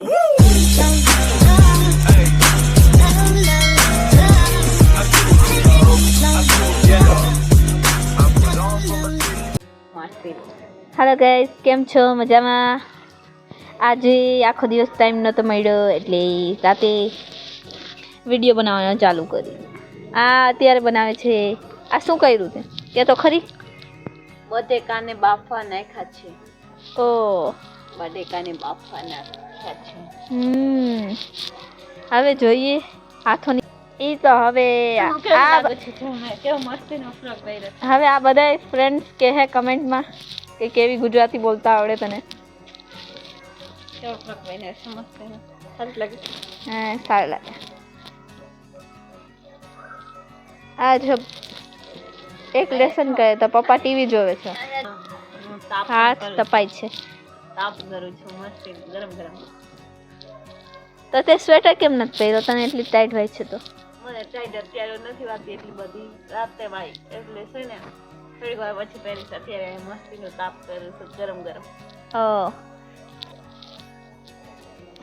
Hello guys, કેમ છો? મજામાં? આજે આખો દિવસ ટાઈમ નહોતો મળ્યો એટલે રાતે વિડીયો બનાવવાનું ચાલુ કરી. આ અત્યારે બનાવે છે. આ શું કર્યું તે કે તો ખરી? બટેકાને બાફવા નાખ્યા છે. ઓ બટેકાને બાફવા નાખ્યા છે. હવે જોઈએ હાથોની ઈ તો હવે હવે આ બધા ફ્રેન્ડ્સ કે હે કમેન્ટમાં કે કેવી ગુજરાતી બોલતા આવડે તને? સારું લાગે. આ જો એક લેસન કરે તો પપ્પા ટીવી જોવે છે. હાથ તપાય છે. તાપ કરું છું મસ્ત ગરમ ગરમ. તો તે સ્વેટર કેમ નથી પહેર્યો? તને એટલી ટાઈટ હોય છે તો? મને ટાઈટ અત્યારે નથી વાગતી એટલી બધી. રાતે ભાઈ એટલે છે ને થોડીક વાર પછી પહેરીશ. અત્યારે મસ્તીનો તાપ કરું છું ગરમ ગરમ.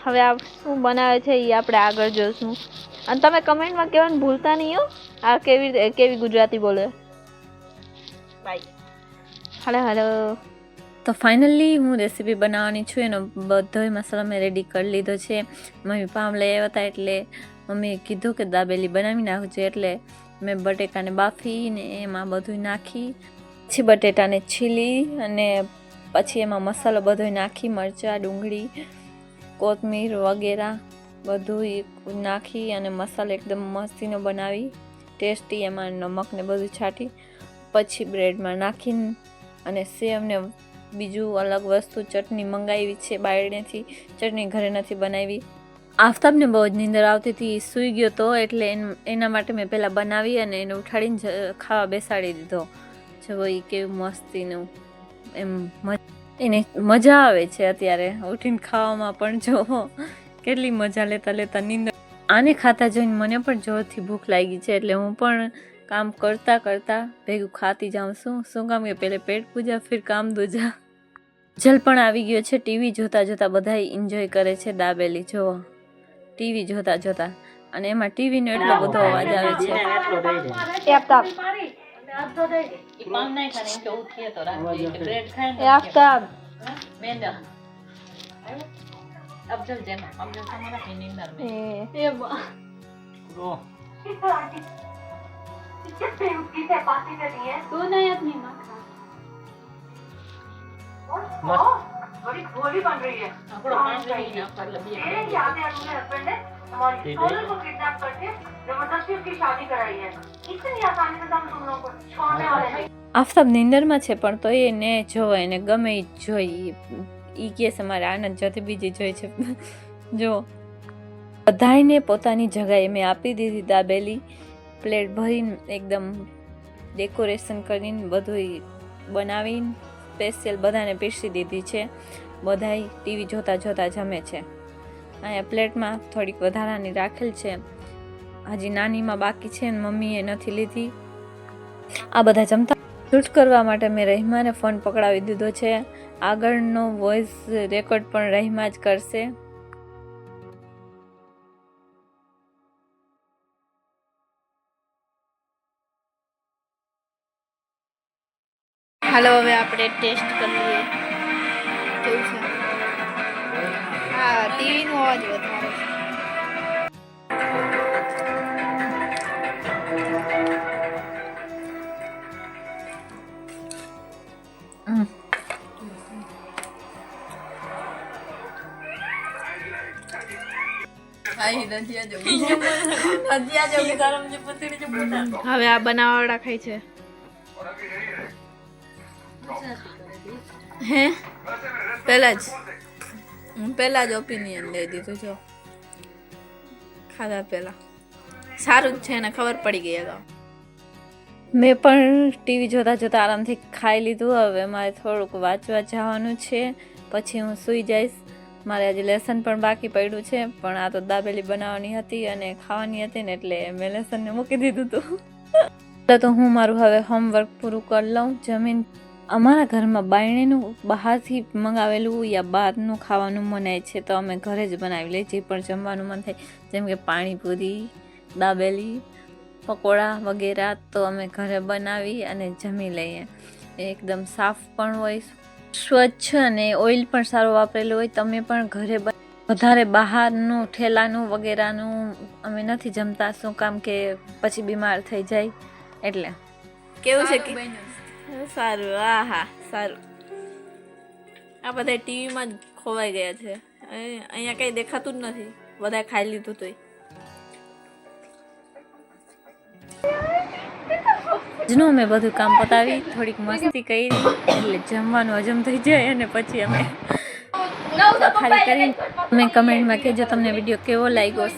હવે આ શું બનાવે છે એ આપણે આગળ જોઈશું. અને તમે કમેન્ટમાં કહેવાનું ભૂલતા નહીં હો આ કેવી ગુજરાતી બોલે. બાય. હેલો. તો ફાઇનલી હું રેસીપી બનાવવાની છું. એનો બધો મસાલો મેં રેડી કરી લીધો છે. મમ્મી પામ લઈ આવ્યા હતા એટલે મમ્મીએ કીધું કે દાબેલી બનાવી નાખજો. એટલે મેં બટેકાને બાફીને એમાં બધું નાખી, પછી બટેટાને છીલી અને પછી એમાં મસાલો બધો નાખી, મરચાં, ડુંગળી, કોથમીર વગેરે બધું નાખી અને મસાલો એકદમ મસ્તીનો બનાવી ટેસ્ટી. એમાં નમકને બધું છાંટી પછી બ્રેડમાં નાખીને અને સેવને બીજું અલગ વસ્તુ ચટણી મંગાવી છે બાયડેથી. ચટણી ઘરે નથી બનાવી. આફતાબને બહુ જ નીંદર આવતી હતી, સૂઈ ગયો તો એટલે એના માટે મેં પહેલાં બનાવી અને એને ઉઠાડીને ખાવા બેસાડી દીધો. જો એ કેવું મસ્તીનું એમ એને મજા આવે છે અત્યારે ઉઠીને ખાવામાં પણ. જો કેટલી મજા લેતા લેતા નીંદર. આને ખાતા જોઈને મને પણ જોરથી ભૂખ લાગી છે એટલે હું પણ કામ કરતા કરતા ભેગું ખાતી જાઉં શું કામ કે પહેલે પેટ પૂજા ફિર કામ દૂજા. જલ પણ આવી ગયો છે. ટીવી જોતા જોતા બધા એન્જોય કરે છે દાબેલી. જોવો ટીવી જોતા જોતા અને એમાં ટીવીનો એટલો બધો અવાજ આવે છે. बड़ी गोली बन रही है। तेरे क्या आपने अपने हस्बैंड ने हमारी सोनल को किडनैप करके जबरदस्ती उसकी शादी कराई है। इतनी आसानी से हम तुम लोगों को छोड़ने वाले नहीं। આફતાબ નીંદરમાં છે પણ તો એને જોવે, એને ગમે એ જોઈ. એ કહે છે મારે આનંદ જોતી બીજી જોઈ છે. જો બધાને પોતાની જગાએ મેં આપી દીધી દાબેલી. પ્લેટ ભરીને એકદમ ડેકોરેશન કરીને બધું બનાવીને સ્પેશિયલ બધાને પીરસી દીધી છે. બધાય ટીવી જોતા જોતા જમે છે. અહીંયા પ્લેટમાં થોડીક વધારાની રાખેલ છે, હજી નાનીમાં બાકી છે ને મમ્મીએ નથી લીધી. આ બધા જમતા શૂટ કરવા માટે મેં રહીમાને ફોન પકડાવી દીધો છે. આગળનો વોઇસ રેકોર્ડ પણ રહીમા જ કરશે. હાલો હવે આપણે ટેસ્ટ કરીએ કેવું છે. હા, ટીવીનો અવાજ વધારે છે. હવે આ બનાવવાળા ખાય છે. હે પહેલા જ ઓપિનિયન લઈ દીધું. જો ખાધા પહેલા સારું જ છે ને ખબર પડી ગઈ અગાઉ. મેં પણ ટીવી જોતા જોતા આરામથી ખાઈ લીધું. હવે મારે થોડુંક વાંચવા જવાનું છે, પછી હું સૂઈ જઈશ. મારે આજે લેસન પણ બાકી પડ્યું છે, પણ આ તો દાબેલી બનાવવાની હતી અને ખાવાની હતી ને એટલે મેં લેસનને મૂકી દીધું હતું. તો હું મારું હવે હોમવર્ક પૂરું કરી લઉં. જમીન અમારા ઘરમાં બાયણેનું બહારથી મંગાવેલું યા બહારનું ખાવાનું મનાય છે, તો અમે ઘરે જ બનાવી લઈએ. જે પણ જમવાનું મન થાય, જેમ કે પાણીપુરી, દાબેલી, પકોડા વગેરે, તો અમે ઘરે બનાવી અને જમી લઈએ. એકદમ સાફ પણ હોય, સ્વચ્છ, અને ઓઇલ પણ સારું વાપરેલું હોય. તમે પણ ઘરે વધારે બહારનું ઠેલાનું વગેરેનું અમે નથી જમતા. શું કામ કે પછી બીમાર થઈ જાય એટલે. કેવું છે કે સારું? હા હા સારું. આ બધા ટીવીમાં જ ખોવાઈ ગયા છે, અહીંયા કંઈ દેખાતું જ નથી. બધા ખાઈ લીધું તોય. આજનું મેં બધું કામ પતાવી થોડીક મસ્તી કરી એટલે જમવાનું હજમ થઈ જાય અને પછી અમે ખાલી કરીને તમે કમેન્ટમાં કહેજો તમને વિડીયો કેવો લાગ્યો.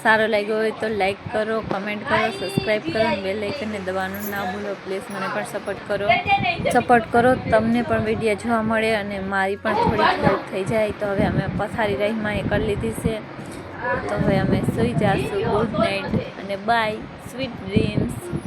સારો લાગ્યો હોય તો લાઈક કરો, કમેન્ટ કરો, સબસ્ક્રાઈબ કરો, બેલ આઇકનને દબાવવાનું ના ભૂલો પ્લીઝ. મને પણ સપોર્ટ કરો. તમને પણ વિડીયો જોવા મળે અને મારી પણ થોડીક હેલ્પ થઈ જાય. તો હવે અમે પથારી રહીમાં એ કરી લીધી છે, તો હવે અમે સૂઈ જઈશું. ગુડ નાઇટ અને બાય, સ્વીટ ડ્રીમ્સ.